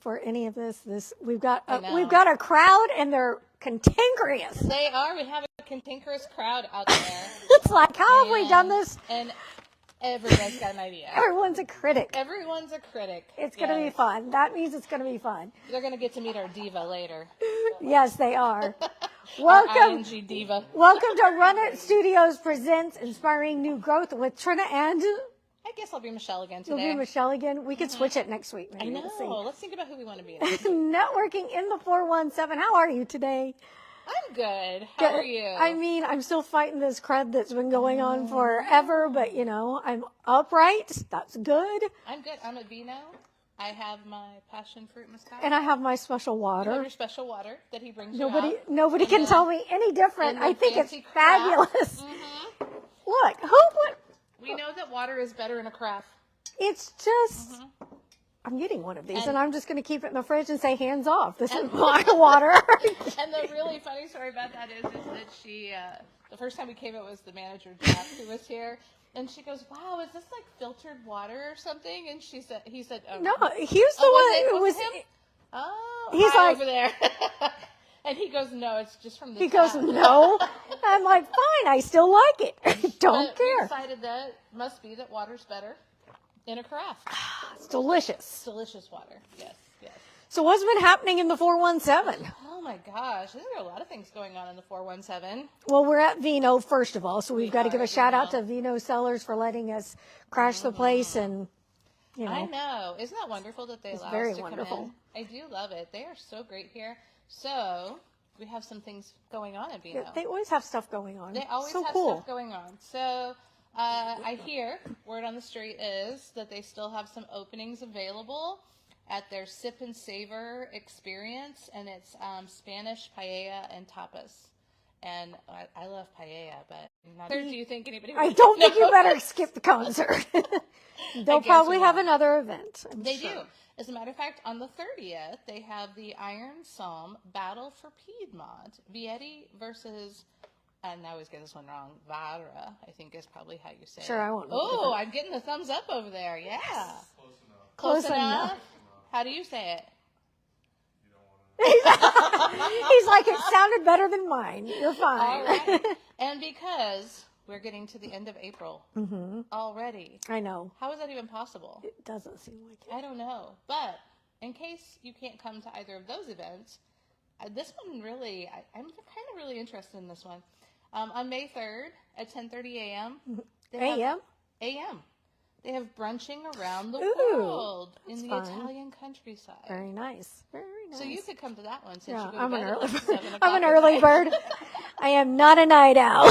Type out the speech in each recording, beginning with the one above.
for any of this. We've got a crowd, and they're cantankerous. They are. We have a cantankerous crowd out there. It's like, how have we done this? And everyone's got an idea. Everyone's a critic. Everyone's a critic. It's going to be fun. That means it's going to be fun. They're going to get to meet our diva later. Yes, they are. Welcome, ING diva. Welcome to Run It Studios presents Inspiring New Growth with Trina and... I guess I'll be Michelle again today. You'll be Michelle again. We could switch it next week. Maybe. I know. Let's think about who we want to be. Networking in the 417. How are you today? I'm good. How are you? I mean, I'm still fighting this crud that's been going on forever, but, you know, I'm upright. That's good. I'm good. I'm at Vino. I have my passion fruit Moscato. And I have my special water. You have your special water that he brings Nobody can tell me any different. I think it's fabulous. Look, we know that water is better in a craft. It's just, I'm getting one of these, and I'm just going to keep it in the fridge and say, hands off. This is my water. And the really funny story about that is that she, the first time we came, it was the manager, Jeff, who was here. And she goes, wow, is this like filtered water or something? And he said, oh. No, he was the one who was. Him? Oh, he's like, over there. And he goes, no, it's just from the He tap. goes, no. I'm like, fine, I still like it. Don't care. We decided that must be that water's better in a carafe. It's delicious. It's delicious water. Yes, yes. So what's been happening in the 417? Oh my gosh, there are a lot of things going on in the 417. Well, we're at Vino, first of all, so we've got to give a shout out to Vino Cellars for letting us crash the place, and you know. I know. Isn't that wonderful that they allow us to come in? I do love it. They are so great here. So we have some things going on at Vino. Yeah, they always have stuff going on. They always have stuff going on. So I hear, word on the street is that they still have some openings available at their Sip and Savor experience, and it's Spanish paella and tapas. And I love paella, but not. Do you think anybody? I don't think you better skip the concert. They'll probably have another event. They do. As a matter of fact, on the 30th, they have the Iron Psalm Battle for Piedmont. Vietti versus, and I always get this one wrong, Vara, I think is probably how you say it. Sure, I won't. Oh, I'm getting the thumbs up over there. Yeah. Yes. Close enough. How do you say it? He's like, it sounded better than mine. You're fine. All right. And because we're getting to the end of April already. I know. How is that even possible? It doesn't seem like it. I don't know. But in case you can't come to either of those events, this one really, I'm kind of really interested in this one. On May 3rd at 10:30 a.m. A.m. They have brunching around the world in the Italian countryside. Very nice. Very nice. So you could come to that one since you go I'm to an bed early at bird. 7 I'm an o'clock early bird. I am not a night owl.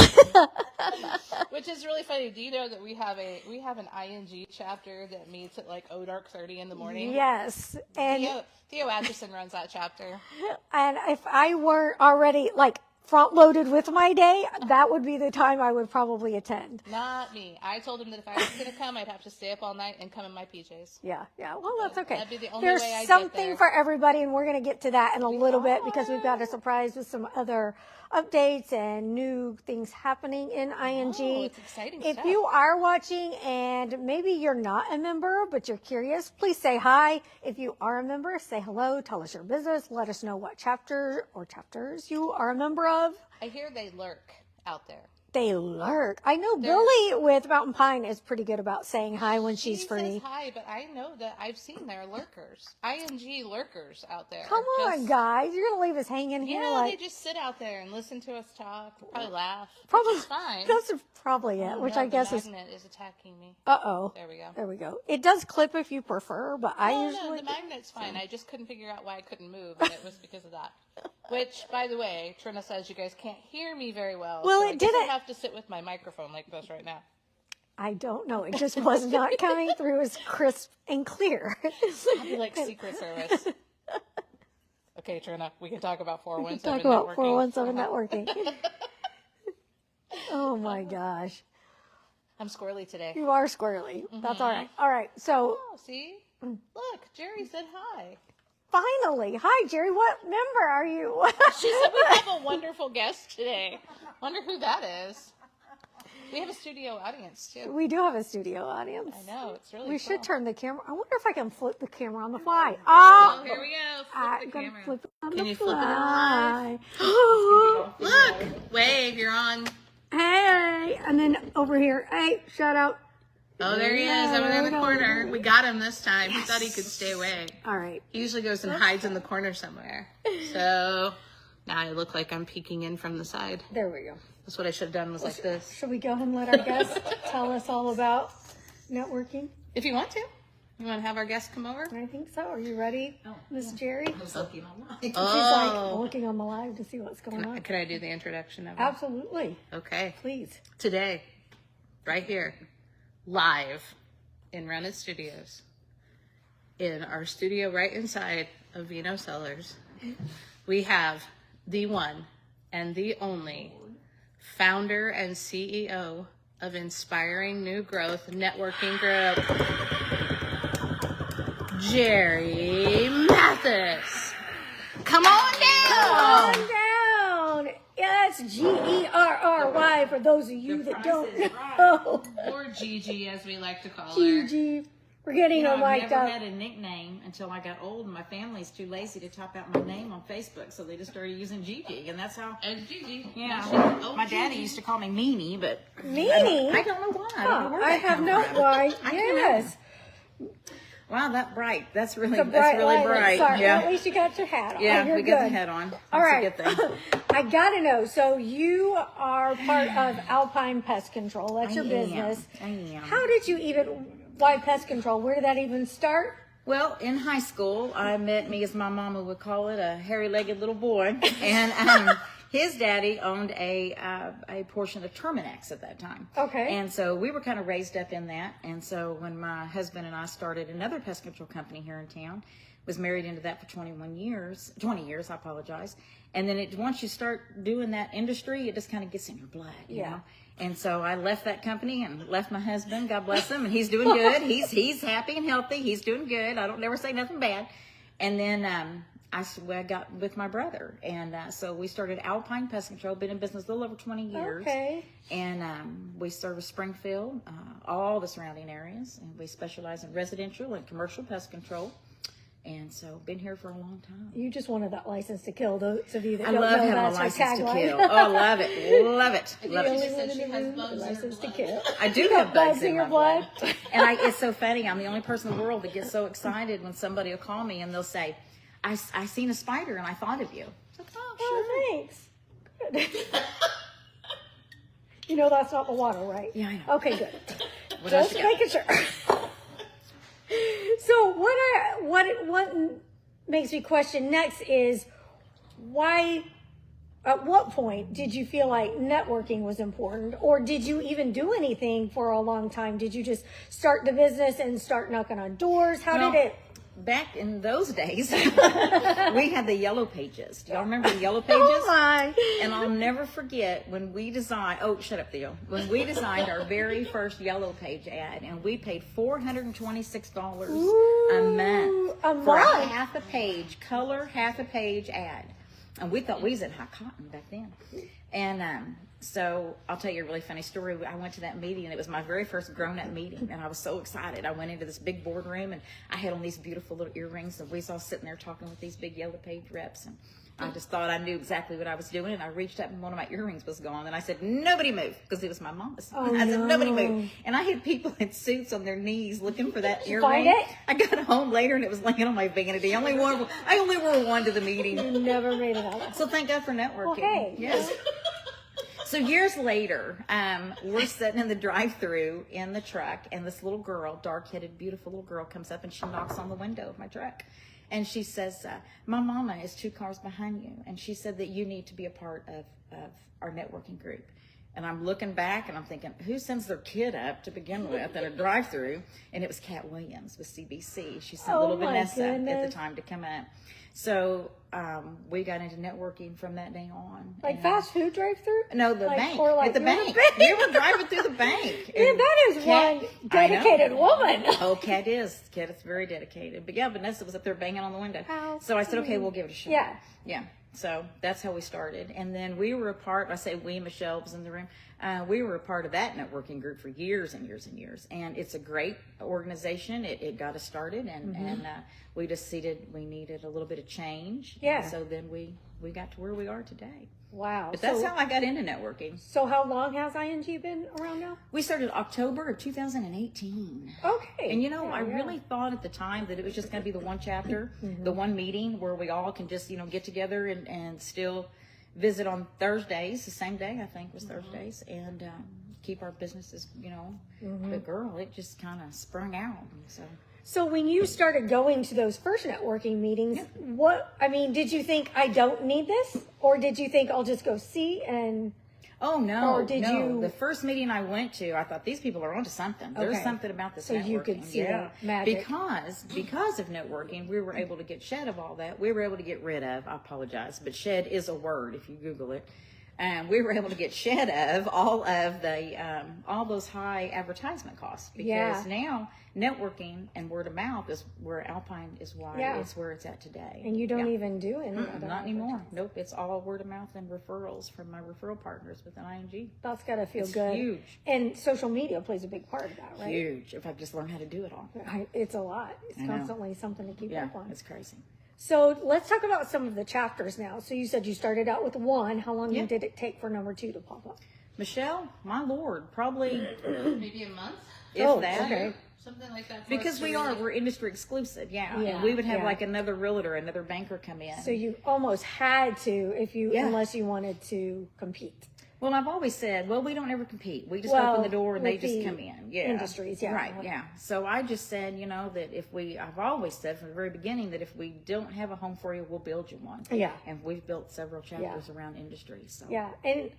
Which is really funny. Do you know that we have an ING chapter that meets at like dark 30 in the morning? Yes. And Theo Atchison runs that chapter. And if I weren't already like front loaded with my day, that would be the time I would probably attend. Not me. I told him that if I was going to come, I'd have to stay up all night and come in my PJs. Yeah. Well, that's okay. That'd be the only There's way I'd something get there. for everybody, and we're going to get to that in a little bit because we've got a surprise with some other updates and new things happening in ING. Oh, it's exciting If stuff. you are watching and maybe you're not a member, but you're curious, please say hi. If you are a member, say hello, tell us your business, let us know what chapter or chapters you are a member of. I hear they lurk out there. They lurk. I know Billy with Mountain Pine is pretty good about saying hi when she's free. She says hi, but I know that I've seen their lurkers, ING lurkers out there. Come on, guys. You're going to leave us hanging here? Yeah, they just sit out there and listen to us talk, probably laugh. Probably which is fine. That's probably it, which I guess the magnet is attacking me. Uh-oh. There we go. It does clip if you prefer, but No, the magnet's fine. I just couldn't figure out why I couldn't move, and it was because of that. Which, by the way, Trina says you guys can't hear me very well. Well, so it didn't. I have to sit with my microphone like this right now. I don't know. It just was not coming through as crisp and clear. I'll be like Secret Service. Okay, Trina, we can talk about 417 talk about networking. 417 networking. Oh my gosh. I'm squirrely today. You are squirrely. That's all right. All right. So, see? Look, Gerry said hi. Finally. Hi, Gerry. What member are you? She said we have a wonderful guest today. Wonder who that is. We have a studio audience too. We do have a studio audience. I know, it's really We cool. should turn the camera. I wonder if I can flip the camera on the fly. Oh, here we go. Flip I'm the gonna camera. flip it on Can the you flip it fly. Look, wave, you're on. Hey, and then over here. Hey, shout out. Oh, there he is, over there in the corner. We got him this time. He thought he could stay away. All right. He usually goes and hides in the corner somewhere. So now I look like I'm peeking in from the side. There we go. That's what I should have done, was like this. Should we go ahead and let our guests tell us all about networking? If you want to. You want to have our guests come over? I think so. Are you ready, Miss Jerry? I was looking online. She's like looking on the live to see what's going on. Can I do the introduction of it? Absolutely. Okay. Please. Today, right here, live in Run It Studios, in our studio right inside of Vino Cellars, we have the one and the only founder and CEO of Inspiring New Growth Networking Group, Gerry Mathis. Come on down. Come on down. Yes, Gerry for those of you that don't know. Or Gigi, as we like to call her. Gigi. We're getting You know, them I've mic'd never up. had a nickname until I got old, and my family's too lazy to type out my name on Facebook, so they just started using Gigi, and that's how. And Gigi. Yeah, Oh, my daddy Gigi. used to call me Meanie, but Meanie? I don't know why. I don't know where I that have come no from. why. I don't Yes. know. Wow, that bright. That's really The bright light. bright. Sorry, Yeah, at least you got your hat on. yeah, You're we got the good. head on. That's All right. a good thing. I gotta know. So you are part of Alpine Pest Control. That's your I am. business. I am. How did you even? Why pest control? Where did that even start? Well, in high school, I met me, as my mama would call it, a hairy-legged little boy, and his daddy owned a portion of Terminex at that time. Okay. And so we were kind of raised up in that. And so when my husband and I started another pest control company here in town, was married into that for 20 years, I apologize. And then once you start doing that industry, it just kind of gets in your blood, you know? And so I left that company and left my husband, God bless him, and he's doing good. He's happy and healthy. He's doing good. I don't never say nothing bad. And then I got with my brother, and so we started Alpine Pest Control. Been in business a little over 20 years. Okay. And we service Springfield, all the surrounding areas, and we specialize in residential and commercial pest control. And so, been here for a long time. You just wanted that license to kill. Those of you that I don't love know, having a that's your license to tagline. kill. Oh, I love it. Love it. Love The it. only said one she in the has room, bugs in her license to blood. kill. I do You have got bugs in your my blood. blood. And it's so funny. I'm the only person in the world that gets so excited when somebody will call me and they'll say, I seen a spider and I thought of you. It's like, Oh, thanks. Good. You know that's not the water, right? Yeah, I know. Okay, good. What else Just you got? making sure. So what makes me question next is why, at what point did you feel like networking was important, or did you even do anything for a long time? Did you just start the business and start knocking on doors? How Well, did it? Back in those days, we had the yellow pages. Do y'all remember the yellow pages? Oh my! And I'll never forget when we designed, oh, shut up, Theo. When we designed our very first yellow page ad, and we paid $426 a month a for a month? half a page, color half a page ad. And we thought we was in high cotton back then. And so I'll tell you a really funny story. I went to that meeting, and it was my very first grown-up meeting, and I was so excited. I went into this big boardroom, and I had on these beautiful little earrings, and we was all sitting there talking with these big yellow page reps, and I just thought I knew exactly what I was doing, and I reached up, and one of my earrings was gone, and I said, nobody move, because it was my mama's. Oh, I said, nobody no. move. And I had people in suits on their knees looking for that earring. find it? I got home later, and it was laying on my vanity. I only wore one to the meeting. You never made it out. So thank God for networking. Well, hey. Yes. So years later, we're sitting in the drive-through in the truck, and this little girl, dark-headed, beautiful little girl, comes up and she knocks on the window of my truck. And she says, my mama is 2 cars behind you, and she said that you need to be a part of our networking group. And I'm looking back, and I'm thinking, who sends their kid up to begin with in a drive-through? And it was Kat Williams with CBC. She sent little my Vanessa at goodness. the time to come up. So we got into networking from that day on. Like And, fast food drive-through? no, the Like, bank. or like At the you're the bank. bank. We were driving through the bank. Man, And that is Kat- one I know. dedicated woman. Oh, Kat is. Kat is very dedicated. But yeah, Vanessa was up there banging on the window. How So I said, okay, we'll give it a shot. Yeah. Yeah. So that's how we started. And then we were a part, I say we, Michelle was in the room. We were a part of that networking group for years and years and years, and it's a great organization. It got us started, and we decided we needed a little bit of change. Yeah. And so then we got to where we are today. Wow. But that's how I got into networking. So how long has ING been around now? We started October of 2018. Okay. And I really thought at the time that it was just going to be the one chapter, the one meeting where we all can just, get together and still visit on Thursdays, the same day, I think was Thursdays, and keep our businesses, But girl, it just kind of sprung out. So when you started going to those first networking meetings, did you think I don't need this? Or did you think I'll just go see and... Oh, no. Or did you... The first meeting I went to, I thought these people are onto something. There's something about this networking. So you could see the magic. Because of networking, we were able to get shed of all that. We were able to get rid of, I apologize, but shed is a word if you Google it. We were able to get shed of all of the all those high advertisement costs, because now networking and word of mouth is where Alpine is why it's where it's at today. And you don't even do any of that. Not anymore. Nope, it's all word of mouth and referrals from my referral partners within ING. That's got to feel It's good. huge. And social media plays a big part of that, right? Huge. If I just learn how to do it all. It's a lot. It's I know. constantly something to keep up on. It's crazy. So let's talk about some of the chapters now. So you said you started out with one. How long did it take for number 2 to pop up? Michelle, my Lord, probably Maybe a month, if that. Okay. something like that. Because we're industry exclusive, Yeah, And we would have yeah. like another realtor, another banker come in. So you almost had to, unless you wanted to compete. Well, I've always said, we don't ever compete. We just Well, open the door and they with just the come in. Yeah. industries, yeah. Right, yeah. So I just said, that I've always said from the very beginning that if we don't have a home for you, we'll build you one. Yeah. And we've built several chapters around industries. So. Yeah,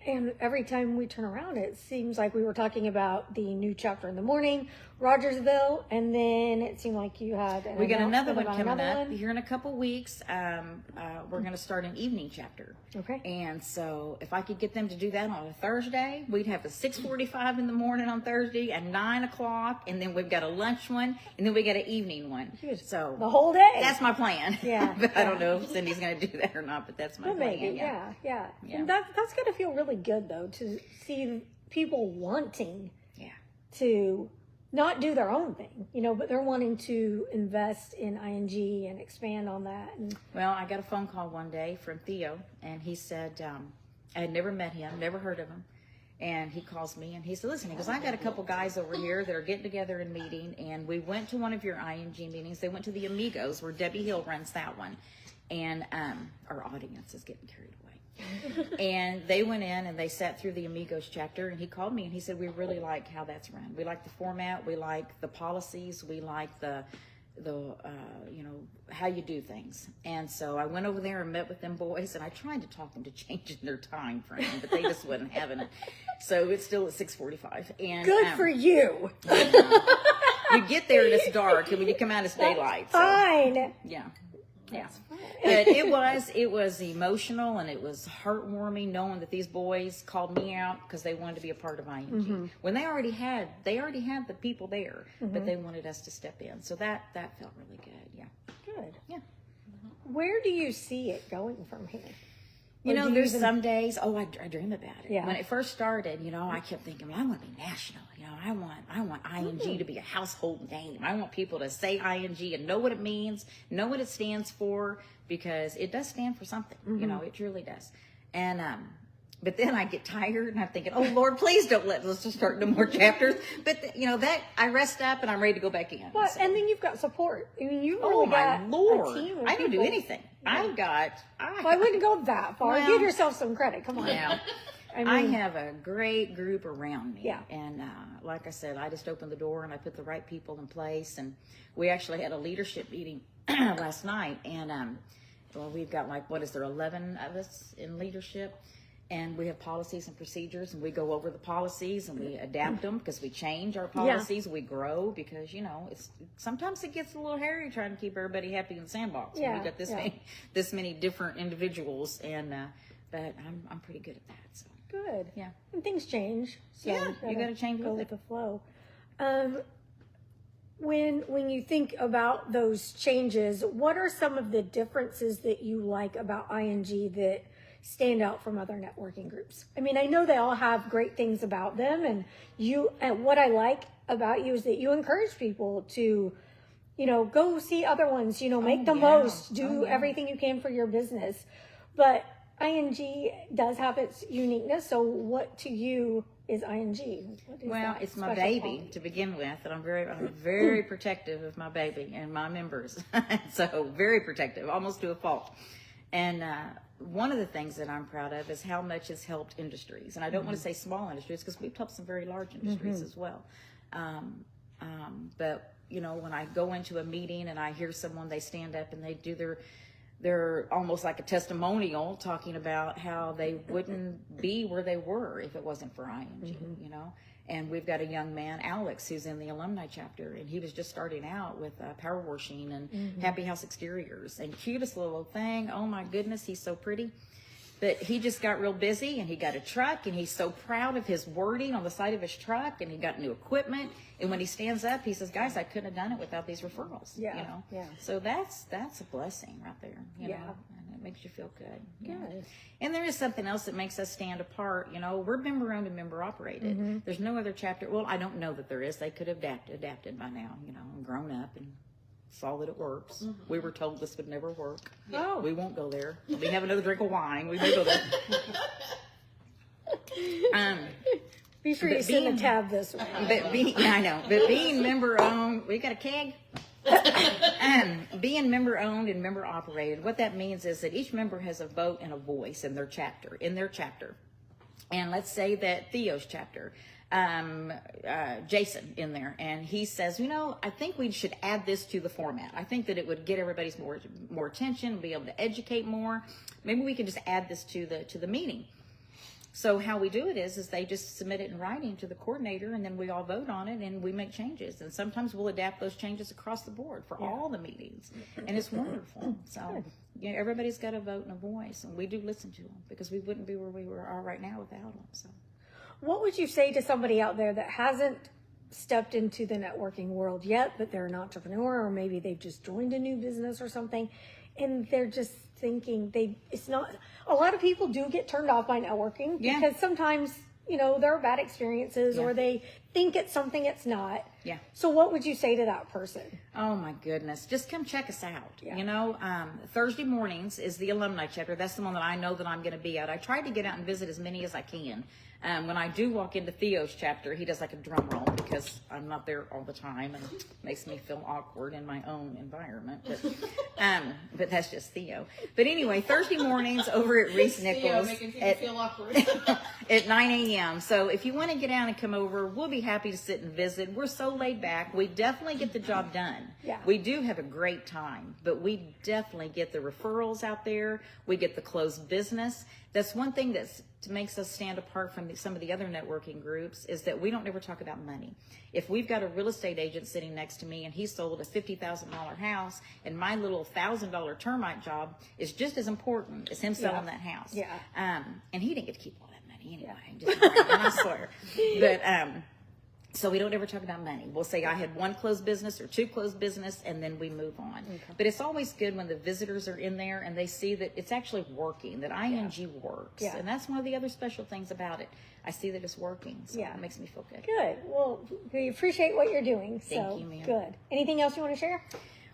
and every time we turn around, it seems like we were talking about the new chapter in the morning, Rogersville, and then it seemed like you had We got another one about coming another up one. here in a couple weeks. We're going to start an evening chapter. Okay. And so if I could get them to do that on a Thursday, we'd have a 6:45 in the morning on Thursday and 9 o'clock, and then we've got a lunch one, and then we got an evening one. So The whole day. that's my plan. Yeah, But I yeah. don't know if Cindy's going to do that or not, but that's my Well, plan. maybe, yeah. Yeah. And that's got to feel really good, though, to see people wanting Yeah. to not do their own thing, but they're wanting to invest in ING and expand on that. And Well, I got a phone call one day from Theo, and he said, I had never met him, never heard of him. And he calls me and he said, listen, he goes, I got a couple guys over here that are getting together and meeting, and we went to one of your ING meetings. They went to the Amigos where Debbie Hill runs that one. And our audience is getting carried away. And they went in and they sat through the Amigos chapter, and he called me and he said, we really like how that's run. We like the format. We like the policies. We like the how you do things. And so I went over there and met with them boys, and I tried to talk them to changing their time frame, but they just wasn't having it. So it's still at 6:45. And good for you. you get there and it's dark, and when you come out it's daylight. So, Fine. yeah. Yeah. But it was emotional, and it was heartwarming knowing that these boys called me out because they wanted to be a part of ING. Mm-hmm. When they already had the people there, but they wanted us to step in. So that felt really good. Yeah. Good. Yeah. Where do you see it going from here? There's some days, I dream about it. Yeah. When it first started, I kept thinking, I want to be national. I want ING to be a household name. I want people to say ING and know what it means, know what it stands for, because it does stand for something. It truly does. And, but then I get tired and I'm thinking, oh Lord, please don't let's just start no more chapters. But that I rest up and I'm ready to go back in. Well, So. and then you've got support. I mean, you really Oh my got Lord! a team of I don't do people. anything. Well, I wouldn't go that far. Well, Give yourself some credit. Come on. Yeah. I have a great group around me. Yeah. And like I said, I just opened the door and I put the right people in place. And we actually had a leadership meeting last night. And we've got 11 of us in leadership. And we have policies and procedures, and we go over the policies and we adapt them because we change our policies. We grow because sometimes it gets a little hairy trying to keep everybody happy in the sandbox. Yeah, And we got this many different individuals, and but I'm pretty good at that. So Good. yeah, And things change. So Yeah, you gotta change go with with it. the flow. When you think about those changes, what are some of the differences that you like about ING that stand out from other networking groups? I mean, I know they all have great things about them, and what I like about you is that you encourage people to, go see other ones, make the most, do everything you can for your business. But ING does have its uniqueness. So what to you is ING? Well, it's my baby to begin with, and I'm very protective of my baby and my members. So very protective, almost to a fault. And one of the things that I'm proud of is how much it's helped industries. And I don't want to say small industries, because we've helped some very large industries as well. But when I go into a meeting and I hear someone, they stand up and they do they're almost like a testimonial talking about how they wouldn't be where they were if it wasn't for ING, And we've got a young man, Alex, who's in the alumni chapter, and he was just starting out with power washing and Happy House exteriors, and cutest little thing. Oh my goodness, he's so pretty. But he just got real busy, and he got a truck, and he's so proud of his wording on the side of his truck, and he got new equipment. And when he stands up, he says, "Guys, I couldn't have done it without these referrals." Yeah. So that's a blessing right there. You know, and it makes you feel good. Good. And there is something else that makes us stand apart. We're member owned and member operated. There's no other chapter. Well, I don't know that there is. They could have adapted by now. And grown up and saw that it works. We were told this would never work. Oh. We won't go there. We have another drink of wine. We may go there. Be sure you send a tab this way. I know. But being member owned, we got a keg. Being member owned and member operated, what that means is that each member has a vote and a voice in their chapter. And let's say that Theo's chapter, Jason in there, and he says, I think we should add this to the format. I think that it would get everybody's more attention, be able to educate more. Maybe we can just add this to the meeting. So how we do it is they just submit it in writing to the coordinator, and then we all vote on it and we make changes. And sometimes we'll adapt those changes across the board for all the meetings, and it's wonderful. So everybody's got a vote and a voice, and we do listen to them, because we wouldn't be where we are right now without them. So. What would you say to somebody out there that hasn't stepped into the networking world yet, but they're an entrepreneur, or maybe they've just joined a new business or something, and they're just thinking it's not, a lot of people do get turned off by networking because sometimes, there are bad experiences or they think it's something it's not. Yeah. So what would you say to that person? Oh my goodness. Just come check us out. Yeah. Thursday mornings is the alumni chapter. That's the one that I know that I'm going to be at. I try to get out and visit as many as I can. When I do walk into Theo's chapter, he does like a drum roll, because I'm not there all the time, and it makes me feel awkward in my own environment. But that's just Theo. But anyway, Thursday mornings over at Reese Nichols feel awkward. at 9 a.m. So if you want to get out and come over, we'll be happy to sit and visit. We're so laid back. We definitely get the job done. Yeah. We do have a great time, but we definitely get the referrals out there. We get the closed business. That's one thing that makes us stand apart from some of the other networking groups, is that we don't ever talk about money. If we've got a real estate agent sitting next to me and he sold a $50,000 house, and my little $1,000 termite job is just as important as him selling that house. Yeah. And he didn't get to keep all that money anyway. I swear. But so we don't ever talk about money. We'll say I had one closed business or two closed business, and then we move on. Okay. But it's always good when the visitors are in there and they see that it's actually working, that ING works. Yeah. And that's one of the other special things about it. I see that it's working, so it makes me feel good. Good. Well, we appreciate what you're doing. Thank you, ma'am. Good. Anything else you want to share?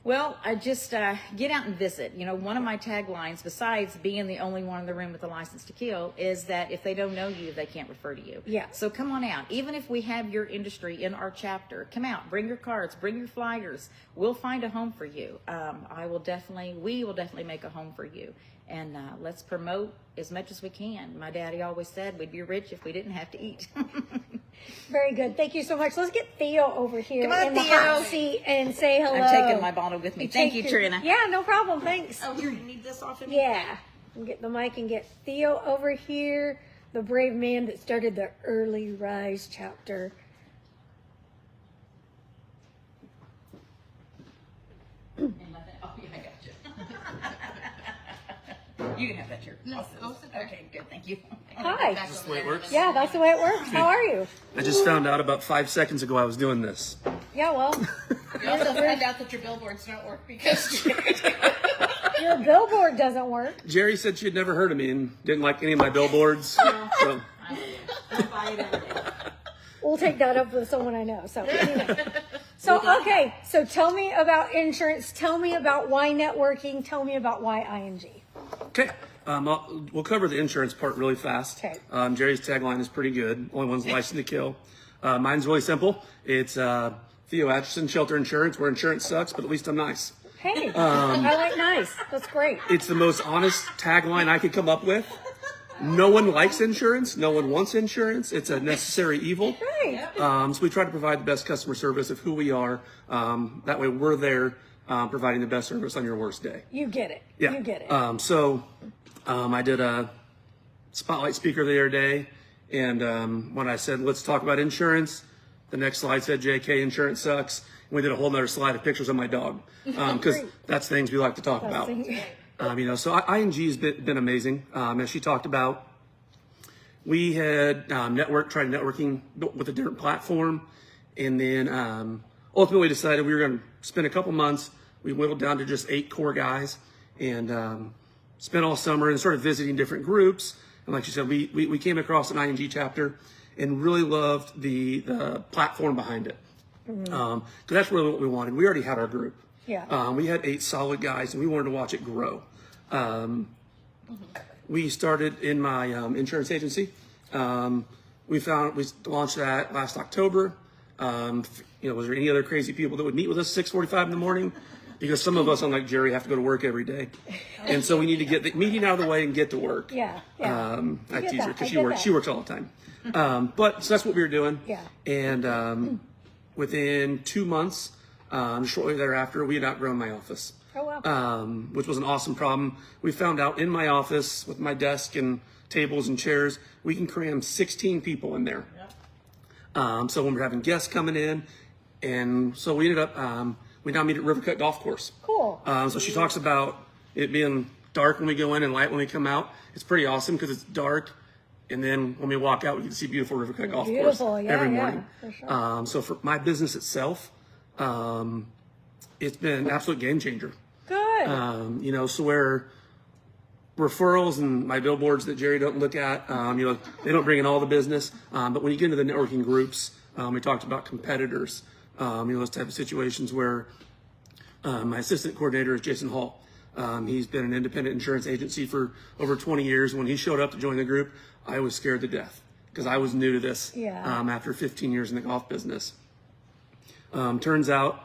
Well, I just get out and visit. One of my taglines, besides being the only one in the room with a license to kill, is that if they don't know you, they can't refer to you. Yeah. So come on out. Even if we have your industry in our chapter, come out. Bring your cards. Bring your flyers. We'll find a home for you. We will definitely make a home for you. And let's promote as much as we can. My daddy always said we'd be rich if we didn't have to eat. Very good. Thank you so much. Let's get Theo over here in the hot seat and say hello. I'm taking my bottle with me. Thank you, Trina. Yeah, no problem. Thanks. Oh, here, you need this off of me? Yeah. We'll get the mic and get Theo over here, the brave man that started the Early Rise chapter. Oh, yeah, I got you. You can have that chair. No, okay, good. Thank you. Hi. Is this the way it works? Yeah, that's the way it works. How are you? I just found out about 5 seconds ago I was doing this. Yeah, well. You also find out that your billboards don't work because Your billboard doesn't work. Gerry said she had never heard of me and didn't like any of my billboards. So. I buy it every day. We'll take that up with someone I know. So anyway. So, okay. So tell me about insurance. Tell me about why networking. Tell me about why ING. Okay. We'll cover the insurance part really fast. Okay. Gerry's tagline is pretty good. Only one's licensed to kill. Mine's really simple. It's Theo Atchison, Shelter Insurance, where insurance sucks, but at least I'm nice. Hey, I like nice. That's great. It's the most honest tagline I could come up with. No one likes insurance. No one wants insurance. It's a necessary evil. Right. So we try to provide the best customer service of who we are. That way we're there providing the best service on your worst day. You get it. Yeah. You get it. I did a spotlight speaker the other day, and when I said, let's talk about insurance, the next slide said, JK, insurance sucks. And we did a whole nother slide of pictures of my dog, because that's things we like to talk about. So ING has been amazing. As she talked about, we had tried networking with a different platform, and then ultimately decided we were going to spend a couple months. We whittled down to just 8 core guys, and spent all summer and started visiting different groups. And like she said, we came across an ING chapter and really loved the platform behind it. Because that's really what we wanted. We already had our group. Yeah. We had 8 solid guys, and we wanted to watch it grow. We started in my insurance agency. We launched that last October. Was there any other crazy people that would meet with us at 6:45 in the morning? Because some of us, unlike Gerry, have to go to work every day, and so we need to get the meeting out of the way and get to work. Yeah. I tease her because she works all the time. So that's what we were doing. Yeah. And within 2 months, shortly thereafter, we had outgrown my office. Oh, wow. Which was an awesome problem. We found out in my office with my desk and tables and chairs, we can cram 16 people in there. So when we're having guests coming in, and so we ended up, we now meet at Rivercut Golf Course. Cool. So she talks about it being dark when we go in and light when we come out. It's pretty awesome because it's dark, and then when we walk out, we get to see beautiful Rivercut Golf Course every morning. For sure. So for my business itself, it's been an absolute game changer. Good. So where referrals and my billboards that Gerry don't look at, they don't bring in all the business. But when you get into the networking groups, we talked about competitors, those type of situations where my assistant coordinator is Jason Hall. He's been an independent insurance agency for over 20 years. When he showed up to join the group, I was scared to death because I was new to this after 15 years in the golf business. Turns out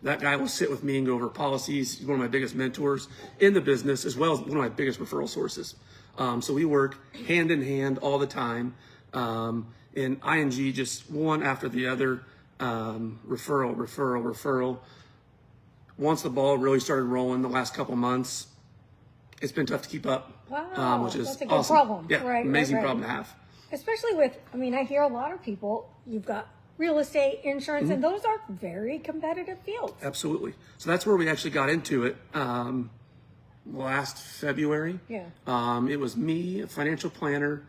that guy will sit with me and go over policies. He's one of my biggest mentors in the business, as well as one of my biggest referral sources. So we work hand in hand all the time. And ING just one after the other, referral. Once the ball really started rolling the last couple months, it's been tough to keep up. Wow, which is that's a good awesome. problem. Yeah, Right, amazing right. problem to have. Especially with, I hear a lot of people, you've got real estate, insurance, and those are very competitive fields. Absolutely. So that's where we actually got into it last February. Yeah. It was me, a financial planner,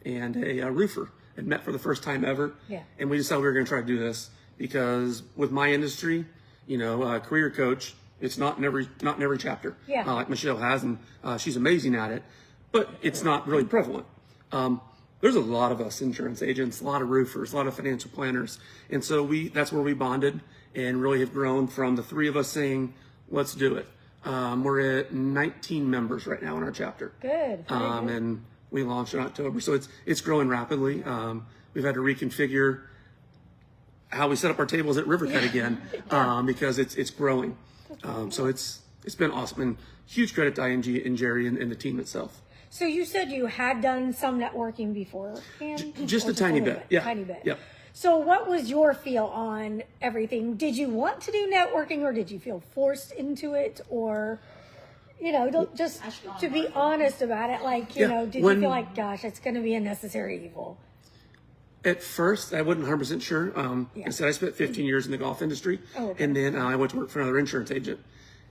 and a roofer had met for the first time ever. Yeah. And we decided we were going to try to do this because with my industry, career coach, it's not in every chapter. Yeah. Like Michele has, and she's amazing at it, but it's not really prevalent. There's a lot of us insurance agents, a lot of roofers, a lot of financial planners. And so that's where we bonded and really have grown from the 3 of us saying, let's do it. We're at 19 members right now in our chapter. Good. Very good. And we launched in October. So it's growing rapidly. We've had to reconfigure how we set up our tables at Rivercut again because it's growing. So it's been awesome. And huge credit to ING and Gerry and the team itself. So you said you had done some networking before. Just a tiny bit. Yeah. Tiny bit. Yep. So what was your feel on everything? Did you want to do networking or did you feel forced into it? Or, just to be honest about it, did you feel like, gosh, it's going to be a necessary evil? At first, I wasn't 100% sure. I said I spent 15 years in the golf industry. Oh, okay. And then I went to work for another insurance agent.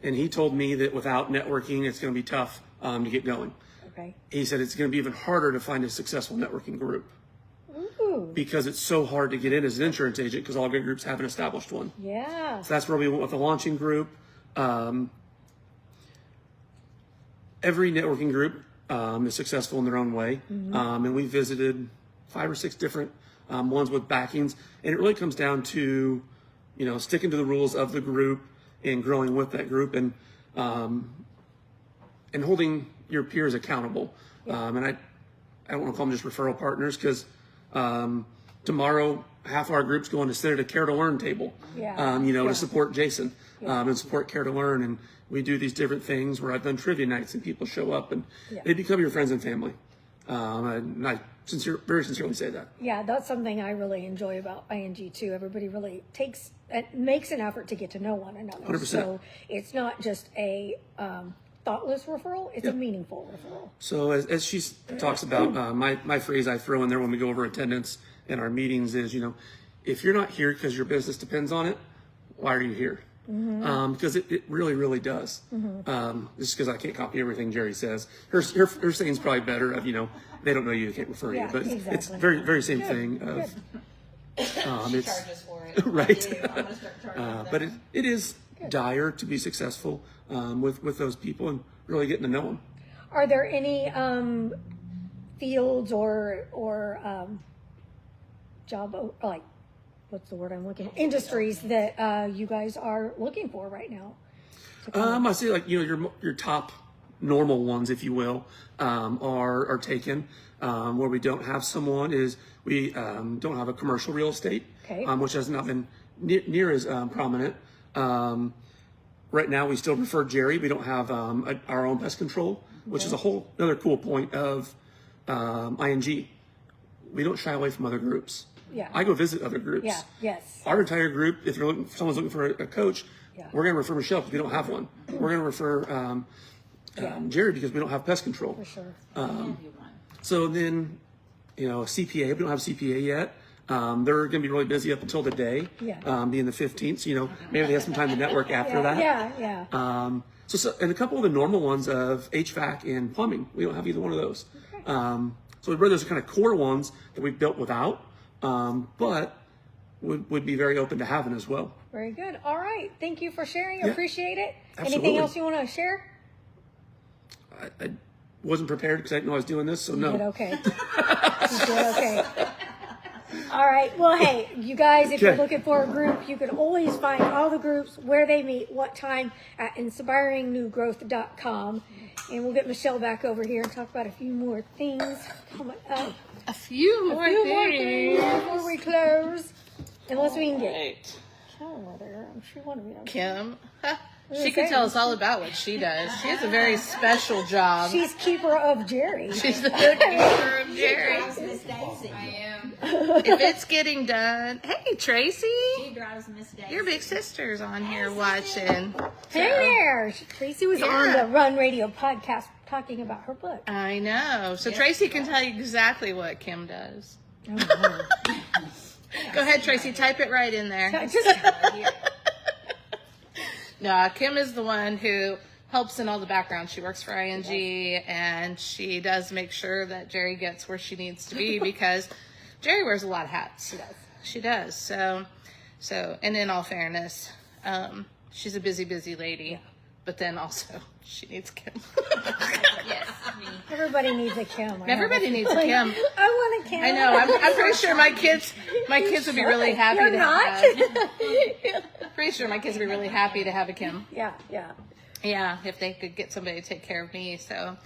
And he told me that without networking, it's going to be tough to get going. Okay. He said it's going to be even harder to find a successful networking group. Ooh. Because it's so hard to get in as an insurance agent because all good groups haven't established one. Yeah. So that's where we went with the launching group. every networking group is successful in their own way. And we visited 5 or 6 different ones with backings. And it really comes down to, sticking to the rules of the group and growing with that group and holding your peers accountable. And I don't want to call them just referral partners because tomorrow half our group's going to sit at a Care to Learn table, to support Jason and support Care to Learn. And we do these different things where I've done trivia nights and people show up and they become your friends and family. And I very sincerely say that. Yeah, that's something I really enjoy about ING too. Everybody really makes an effort to get to know one another. 100%. So it's not just a thoughtless referral; it's a meaningful referral. So as she talks about, my phrase I throw in there when we go over attendance in our meetings is, if you're not here because your business depends on it, why are you here? Because it really, really does. Just because I can't copy everything Gerry says. Her saying's probably better of, they don't know you, can't refer you. But exactly. it's very, very same thing of, She charges for it. right. I'm gonna start charging But it is dire to be successful with those people and really getting to know them. Are there any fields or job what's the word I'm looking for? Industries that you guys are looking for right now? I say your top normal ones, if you will, are taken. Where we don't have someone is we don't have a commercial real estate, which has not been near as prominent. Right now, we still refer Gerry. We don't have our own pest control, which is a whole another cool point of ING. We don't shy away from other groups. Yeah. I go visit other groups. Yeah. Yes. Our entire group, if someone's looking for a coach, we're going to refer Michele because we don't have one. We're going to refer Gerry because we don't have pest control. For sure. So then, CPA, we don't have CPA yet. They're going to be really busy up until today, being the 15th. So, maybe they have some time to network after that. Yeah. So, and a couple of the normal ones of HVAC and plumbing, we don't have either one of those. So, those are kind of core ones that we've built without, but would be very open to having as well. Very good. All right. Thank you for sharing. Appreciate it. Absolutely. Anything else you want to share? I wasn't prepared because I didn't know I was doing this, so no. You did okay. You did okay. All right. Well, hey, you guys, if you're looking for a group, you can always find all the groups, where they meet, what time at inspiringnewgrowth.com. And we'll get Michele back over here and talk about a few more things coming up. A few more things before we close. Unless we can get Kim over there. I'm sure one of you. Kim. She could tell us all about what she does. She has a very special job. She's keeper of Gerry. She's the keeper of Gerry. Miss Daisy. I am. If it's getting done, hey Tracy, She drives Miss Daisy. your big sister's on here watching. Hey there. Tracy was on the Run Radio podcast talking about her book. I know. So Tracy can tell you exactly what Kim does. Oh, Go ahead, Tracy. Type it right in there. just No, Kim is the one who helps in all the background. She works for ING, and she does make sure that Gerry gets where she needs to be because Gerry wears a lot of hats. She does. So, and in all fairness, she's a busy lady, but then also she needs Kim. Yes, me. everybody needs a Kim. Everybody needs a Kim. I want a Kim. I know. I'm pretty sure my kids would be really happy You're to not? have. Pretty sure my kids would be really happy to have a Kim. Yeah. Yeah, if they could get somebody to take care of me. So,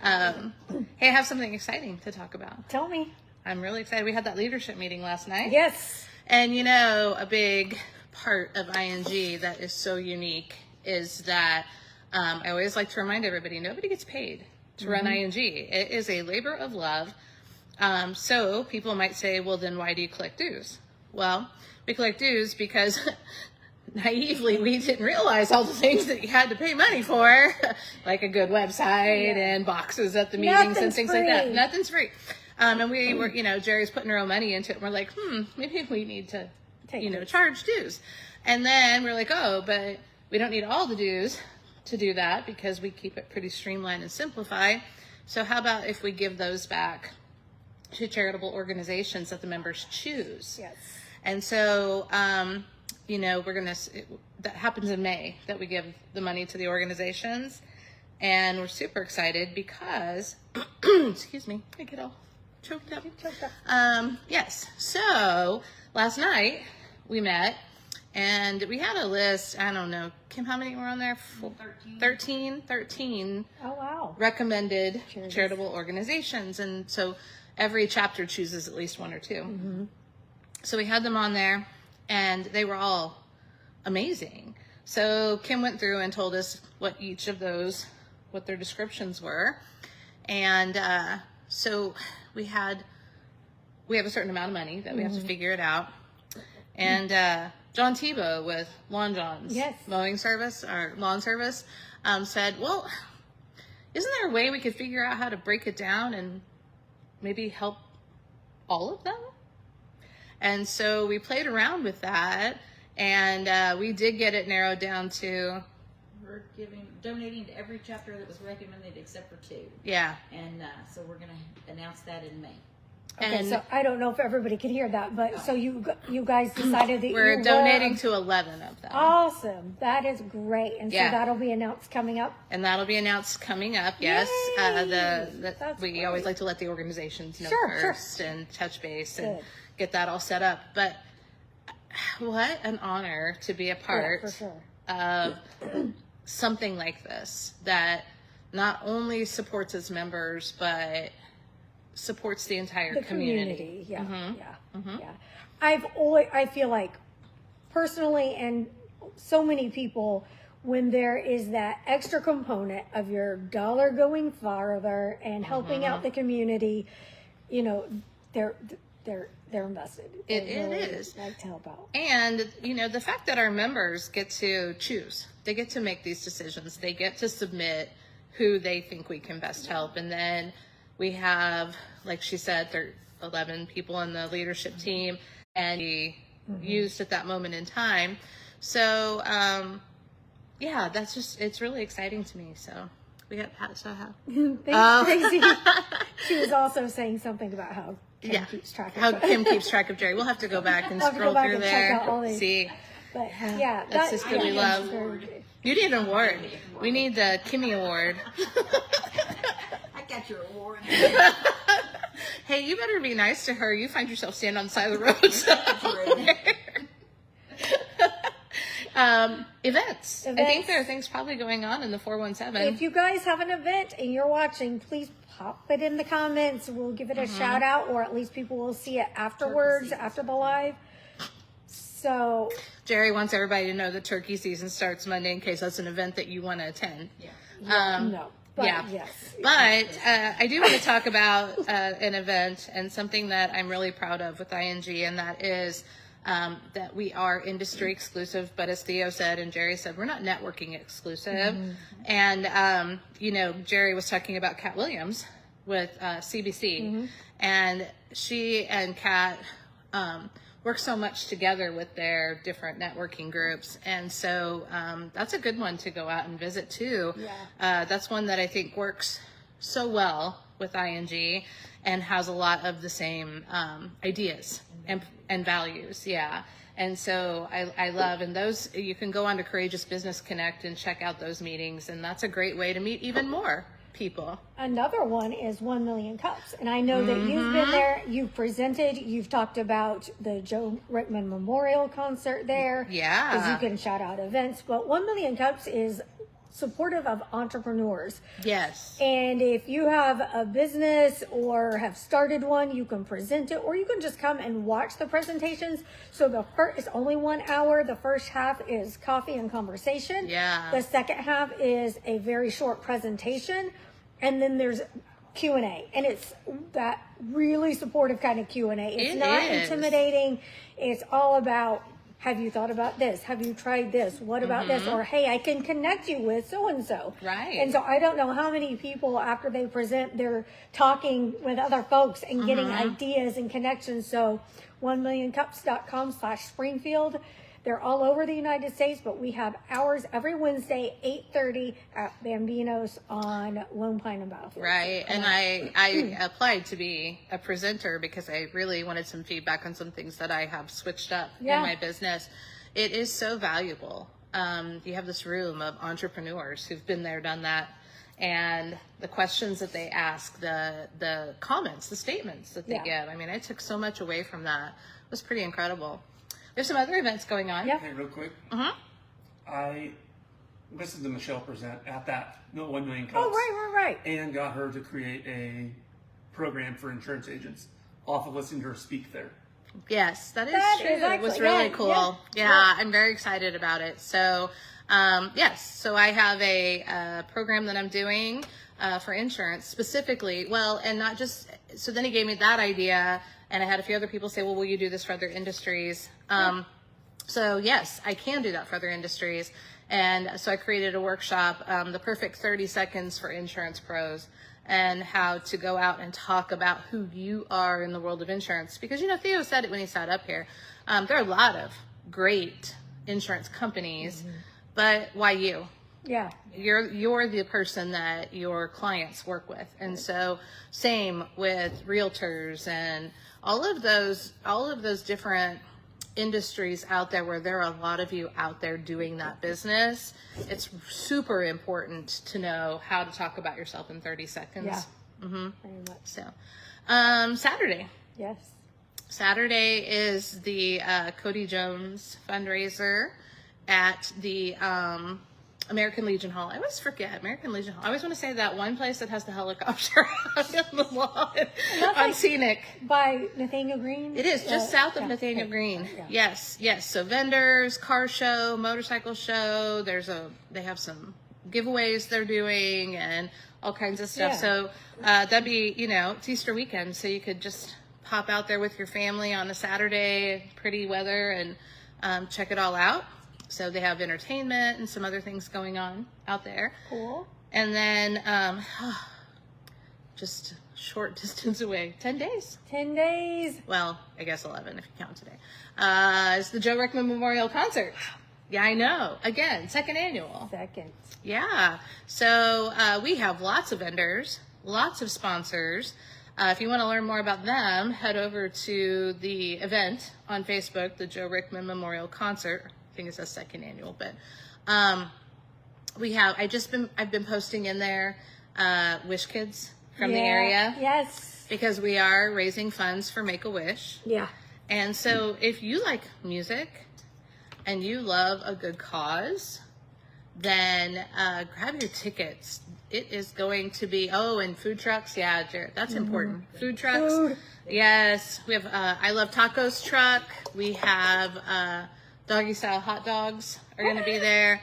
hey, I have something exciting to talk about. Tell me. I'm really excited. We had that leadership meeting last night. Yes. And a big part of ING that is so unique is that I always like to remind everybody, nobody gets paid to run ING. It is a labor of love. So people might say, well, then why do you collect dues? Well, we collect dues because naively we didn't realize all the things that you had to pay money for, like a good website and boxes at the meetings and things like that. Nothing's free. And we were, Gerry's putting her own money into it. And we're like, maybe we need to, charge dues. And then we're like, oh, but we don't need all the dues to do that because we keep it pretty streamlined and simplified. So how about if we give those back to charitable organizations that the members choose? Yes. And so, we're going to, that happens in May that we give the money to the organizations. And we're super excited because, excuse me, I get all choked up. Yes. So last night we met and we had a list. I don't know, Kim, how many were on there? 13 Oh, wow. recommended charitable organizations. And so every chapter chooses at least one or two. So we had them on there and they were all amazing. So Kim went through and told us what each of those, what their descriptions were. And so we have a certain amount of money that we have to figure it out. And John Tebow with Lawn John's mowing service or lawn service said, well, isn't there a way we could figure out how to break it down and maybe help all of them? And so we played around with that, and we did get it narrowed down to, We're donating to every chapter that was recommended except for 2. yeah. And so we're going to announce that in May. Okay, And so I don't know if everybody could hear that, but so you guys decided that we're you donating to 11 of them. Awesome. That is great. And so Yeah. that'll be announced coming up. And that'll be announced coming up, yes. Yay! That's We great. always like to let the organizations know Sure, sure. first and touch base and Good. get that all set up. But what an honor to be a part for sure. of something like this that not only supports its members, but supports the entire The community. Yeah, yeah. I feel like personally, and so many people, when there is that extra component of your dollar going farther and helping out the community, you know, they're invested. It They really is. like to help out. And, you know, the fact that our members get to choose, they get to make these decisions, they get to submit who they think we can best help. And then we have, like she said, 11 people in the leadership team and we used at that moment in time. So, yeah, that's just, it's really exciting to me. So we got Pat, so how? Thanks, Daisy. She was also saying something about how Kim keeps track of how it. Kim keeps track of Jerry. We'll have to go back and We'll have to scroll go back through and check there. out all these. See, But yeah, that's just what we that's love. very good. You need an award. We need the Kimmy Award. I got your award. Hey, you better be nice to her. You find yourself standing on the side of the road somewhere. Events. I think there are things probably going on in the 417. If you guys have an event and you're watching, please pop it in the comments. We'll give it a shout out, or at least people will see it afterwards, after the live. So Jerry wants everybody to know that turkey season starts Monday in case that's an event that you want to attend. no, but yeah. yes. But I do want to talk about an event and something that I'm really proud of with ING, and that is that we are industry exclusive, but as Theo said and Jerry said, we're not networking exclusive. And, you know, Jerry was talking about Kat Williams with CBC, and she and Kat work so much together with their different networking groups. And so that's a good one to go out and visit too. That's one that I think works so well with ING and has a lot of the same ideas and values. Yeah. And so I love, and those, you can go on to Courageous Business Connect and check out those meetings. And that's a great way to meet even more people. Another one is 1 Million Cups. And I know that you've been there, you've presented, you've talked about the Joe Rickman Memorial Concert there. Yeah. Because you can shout out events. But 1 Million Cups is supportive of entrepreneurs. Yes. And if you have a business or have started one, you can present it, or you can just come and watch the presentations. So the first, it's only 1 hour. The first half is coffee and conversation. Yeah. The second half is a very short presentation. And then there's Q&A. And it's that really supportive kind of Q&A. It's not intimidating. It's all about, have you thought about this? Have you tried this? What about this? Or, hey, I can connect you with so-and-so. Right. And so I don't know how many people, after they present, they're talking with other folks and getting ideas and connections. So 1millioncups.com/Springfield. They're all over the United States, but we have hours every Wednesday, 8:30 at Bambinos on Lone Pine and Battlefield. Right. And I applied to be a presenter because I really wanted some feedback on some things that I have switched up in my business. It is so valuable. You have this room of entrepreneurs who've been there, done that. and the questions that they ask, the comments, the statements that they give. I mean, I took so much away from that. It was pretty incredible. There's some other events going on. Yeah. Hey, real quick. I listened to Michelle present at that 1 Million Cups. Oh, right. And got her to create a program for insurance agents off of listening to her speak there. Yes, that is That true. is It was excellent. really Yeah, cool. yeah. Yeah, I'm very excited about it. So, yes, so I have a program that I'm doing for insurance specifically. Well, and not just, so then he gave me that idea, and I had a few other people say, well, will you do this for other industries? So yes, I can do that for other industries. And so I created a workshop, the perfect 30 seconds for insurance pros, and how to go out and talk about who you are in the world of insurance. Because, you know, Theo said it when he sat up here. There are a lot of great insurance companies, but why you? Yeah. You're the person that your clients work with. And so same with realtors and all of those different industries out there where there are a lot of you out there doing that business. It's super important to know how to talk about yourself in 30 seconds. Yeah. Very much. So, Saturday. Yes. Saturday is the Cody Jones fundraiser at the American Legion Hall. I always forget American Legion Hall. I always want to say that one place that has the helicopter out in the lawn on like Scenic. By Nathaniel Green? It is just south of yeah, Nathaniel okay. Green. Yeah. Yes. So vendors, car show, motorcycle show. They have some giveaways they're doing and all kinds of stuff. Yeah. So that'd be, it's Easter weekend, so you could just pop out there with your family on a Saturday, pretty weather, and check it all out. So they have entertainment and some other things going on out there. Cool. And then just short distance away, 10 days. 10 days. Well, I guess 11 if you count today. It's the Joe Rickman Memorial Concert. Yeah, I know. Again, second annual. Second. Yeah. So we have lots of vendors, lots of sponsors. If you want to learn more about them, head over to the event on Facebook, the Joe Rickman Memorial Concert. I think it's a second annual, but I've been posting in there Wish Kids from the area. Yes. Because we are raising funds for Make-A-Wish. Yeah. And so if you like music and you love a good cause, then grab your tickets. It is going to be, and food trucks. Yeah, Jared, that's important. Food trucks. Food. Yes. We have I Love Tacos truck. We have doggy style hot dogs are going to be there.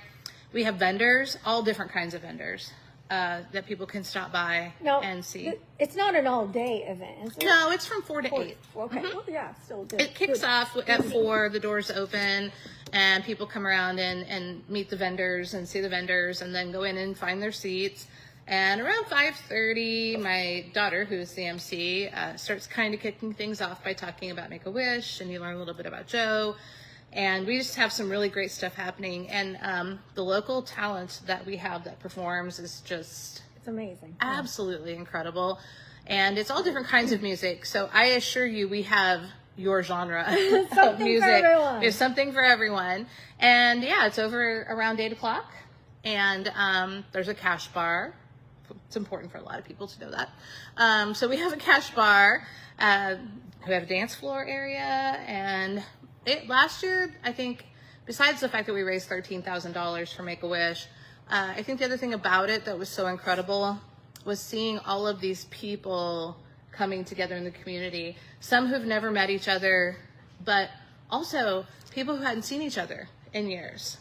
We have vendors, all different kinds of vendors that people can stop by and see. It's not an all-day event, is it? No, it's from 4 to 8. Okay. Well, yeah, still good. It kicks off at 4, the doors open, and people come around and meet the vendors and see the vendors and then go in and find their seats. And around 5:30, my daughter, who's the MC, starts kind of kicking things off by talking about Make-A-Wish, and you learn a little bit about Joe. And we just have some really great stuff happening. And the local talent that we have that performs is just... It's amazing. Absolutely incredible. And it's all different kinds of music. So I assure you we have your genre of music. For everyone. There's something for everyone. And yeah, it's over around 8 o'clock. And there's a cash bar. It's important for a lot of people to know that. So we have a cash bar. We have a dance floor area. And last year, I think, besides the fact that we raised $13,000 for Make-A-Wish, I think the other thing about it that was so incredible was seeing all of these people coming together in the community. Some who've never met each other, but also people who hadn't seen each other in years,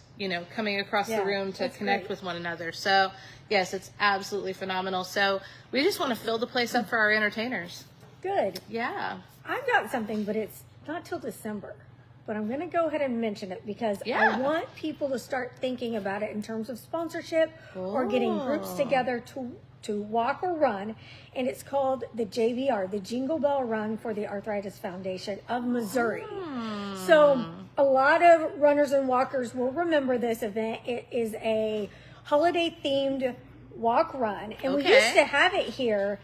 coming across the room to connect with one another. So yes, it's absolutely phenomenal. So we just want to fill the place up for our entertainers. Good. Yeah. I've got something, but it's not till December. But I'm going to go ahead and mention it because Yeah. I want people to start thinking about it in terms of sponsorship or getting groups together to walk or run. And it's called the JBR, the Jingle Bell Run for the Arthritis Foundation of Missouri. So a lot of runners and walkers will remember this event. It is a holiday themed walk run. And we used to have it here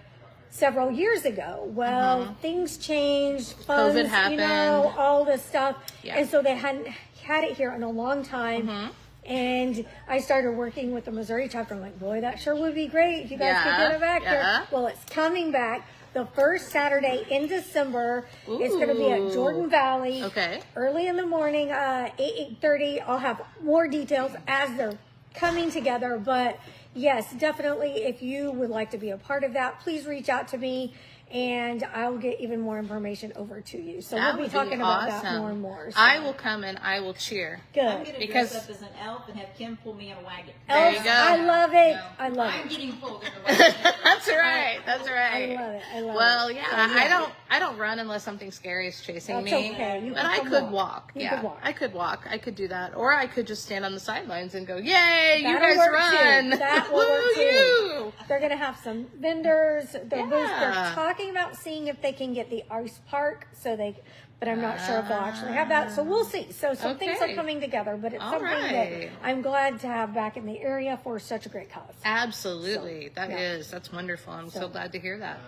several years ago. Well, things changed, funds, COVID happened. all this stuff. Yeah. And so they hadn't had it here in a long time. And I started working with the Missouri chapter. I'm like, boy, that sure would be great if you guys could get it back here. Well, it's coming back the first Saturday in December. It's going to be at Jordan Valley. Okay. Early in the morning, 8:30. I'll have more details as they're coming together. But yes, definitely, if you would like to be a part of that, please reach out to me. And I'll get even more information over to you. So That we'll be would talking be about that awesome. more and more. So. I will come and I will cheer. Good. I'm going to Because- dress up as an elf and have Kim pull me in a wagon. There you Elf, go. I love it. No, I love I'm it. getting pulled in a wagon. That's right. That's right. I love it. I love Well, it. yeah, I don't run unless something scary is chasing That's me. okay. You But can I come could walk. walk. You Yeah, could walk. I could walk. I could do that, or I could just stand on the sidelines and go, "Yay, you That'll guys work run! too. That will Woo work too. you!" They're going to have some vendors. They're Yeah. talking about seeing if they can get the ice park, but I'm not sure if they'll actually have that. So we'll see. So some things are Okay. coming together, but it's All something that right. I'm glad to have back in the area for such a great cause. Absolutely, yeah. That's wonderful. I'm so glad to hear that.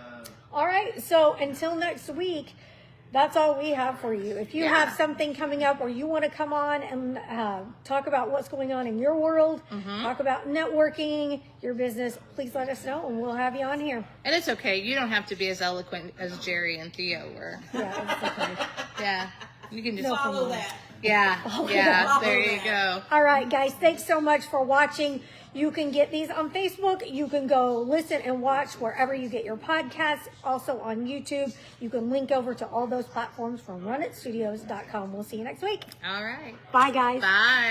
All right. So until next week, that's all we have for you. If you have something coming up or you want to come on and talk about what's going on in your world, talk about networking, your business, please let us know and we'll have you on here. And it's okay. You don't have to be as eloquent as Gerry and Theo were. Yeah, it's okay. Yeah, you can just Follow that. Yeah, there you go. All right, guys, thanks so much for watching. You can get these on Facebook. You can go listen and watch wherever you get your podcasts. Also on YouTube. You can link over to all those platforms from runitstudios.com. We'll see you next week. All right. Bye, guys. Bye.